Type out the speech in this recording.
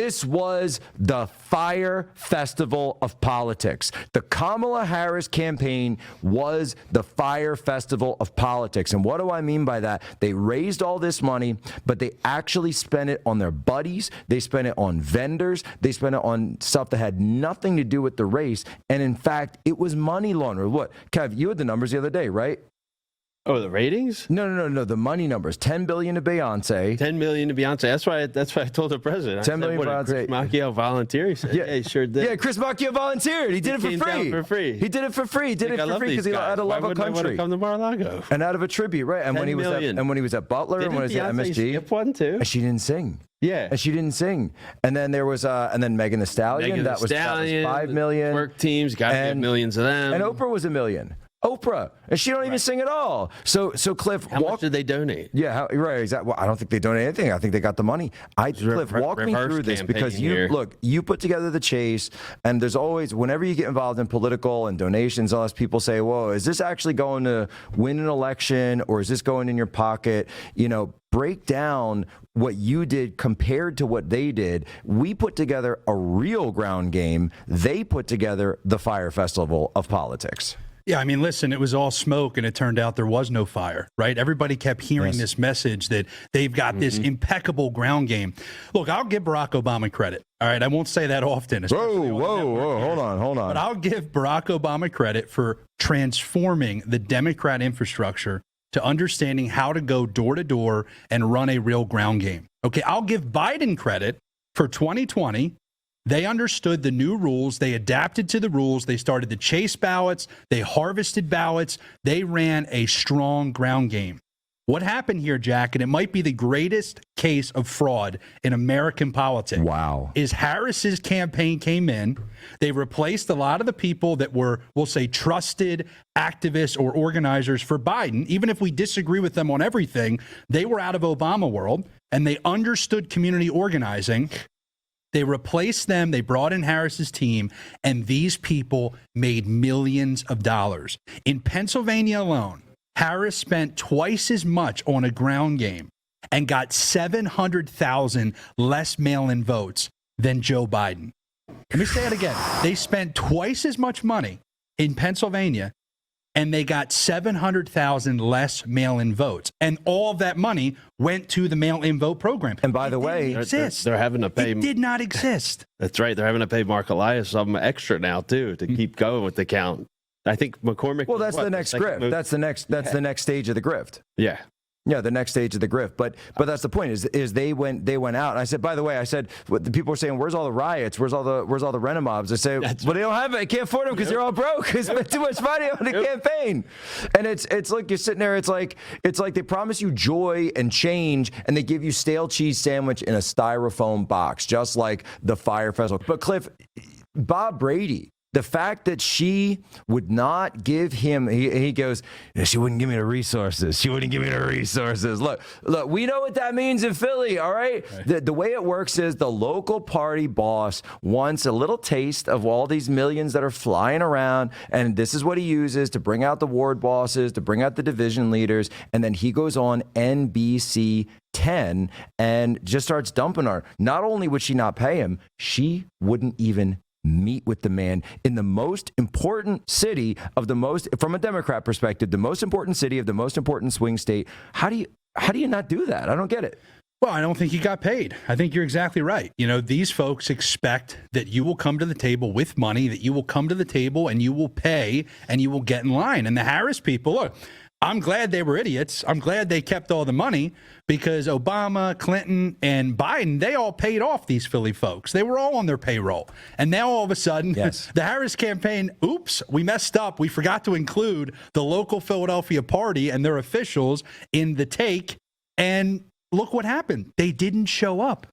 This was the Fyre Festival of politics. The Kamala Harris campaign was the Fyre Festival of politics. And what do I mean by that? They raised all this money, but they actually spent it on their buddies. They spent it on vendors. They spent it on stuff that had nothing to do with the race. And in fact, it was money laundering. What, Kev, you had the numbers the other day, right? Oh, the ratings? No. The money numbers. $10 billion to Beyonce. $10 million to Beyonce. That's why I told the president. $10 million to Beyonce. Chris Macchio volunteered. He said, yeah, he sure did. Yeah, Chris Macchio volunteered. He did it for free. For free. He did it for free. He did it for free because he had to love a country. I want to come to Mar-a-Lago. And out of a tribute, right? And when he was at Butler and when he was at MSG, skip one too? And she didn't sing. Yeah, and she didn't sing. And then there was and then Megan Thee Stallion. That was $5 million. Work teams got millions of them. And Oprah was $1 million. Oprah, and she don't even sing at all. So Cliff, how much did they donate? Yeah, right, exactly. Well, I don't think they donated anything. I think they got the money. Cliff, walk me through this because you put together the chase, and there's always, whenever you get involved in political and donations, all this, people say, "Whoa, is this actually going to win an election, or is this going in your pocket?" You know, break down what you did compared to what they did. We put together a real ground game. They put together the Fyre Festival of politics. Yeah, I mean, listen, it was all smoke, and it turned out there was no fire, right? Everybody kept hearing this message that they've got this impeccable ground game. Look, I'll give Barack Obama credit, all right? I won't say that often. Whoa, hold on. But I'll give Barack Obama credit for transforming the Democrat infrastructure to understanding how to go door to door and run a real ground game. Okay, I'll give Biden credit for 2020. They understood the new rules. They adapted to the rules. They started to chase ballots. They harvested ballots. They ran a strong ground game. What happened here, Jack, and it might be the greatest case of fraud in American politics. Wow. Is Harris's campaign came in. They replaced a lot of the people that were, we'll say, trusted activists or organizers for Biden. Even if we disagree with them on everything, they were out of Obama world, and they understood community organizing. They replaced them. They brought in Harris's team, and these people made millions of dollars. In Pennsylvania alone, Harris spent twice as much on a ground game and got 700,000 less mail-in votes than Joe Biden. Let me say it again. They spent twice as much money in Pennsylvania, and they got 700,000 less mail-in votes. And all of that money went to the mail-in vote program. And by the way, they're having to pay. It did not exist. That's right. They're having to pay Mark Elias some extra now, too, to keep going with the count. I think McCormick. Well, that's the next grift. That's the next stage of the grift. Yeah. Yeah, the next stage of the grift. But that's the point is they went out. And I said, by the way, what the people were saying, where's all the riots? Where's all the rent-a-mobs? I say, well, they don't have it. They can't afford them because they're all broke. They spent too much money on the campaign. And it's like you're sitting there. It's like they promise you joy and change, and they give you stale cheese sandwich in a styrofoam box, just like the Fyre Festival. But Cliff, Bob Brady. The fact that she would not give him, he goes, she wouldn't give me the resources. She wouldn't give me the resources. Look, we know what that means in Philly, all right? The way it works is the local party boss wants a little taste of all these millions that are flying around, and this is what he uses to bring out the ward bosses, to bring out the division leaders, and then he goes on NBC 10 and just starts dumping her. Not only would she not pay him, she wouldn't even meet with the man in the most important city of the most, from a Democrat perspective, the most important city of the most important swing state. How do you not do that? I don't get it. Well, I don't think he got paid. I think you're exactly right. You know, these folks expect that you will come to the table with money, that you will come to the table and you will pay and you will get in line. And the Harris people, look, I'm glad they were idiots. I'm glad they kept all the money because Obama, Clinton, and Biden, they all paid off these Philly folks. They were all on their payroll. And now all of a sudden, the Harris campaign, oops, we messed up. We forgot to include the local Philadelphia party and their officials in the take. And look what happened. They didn't show up.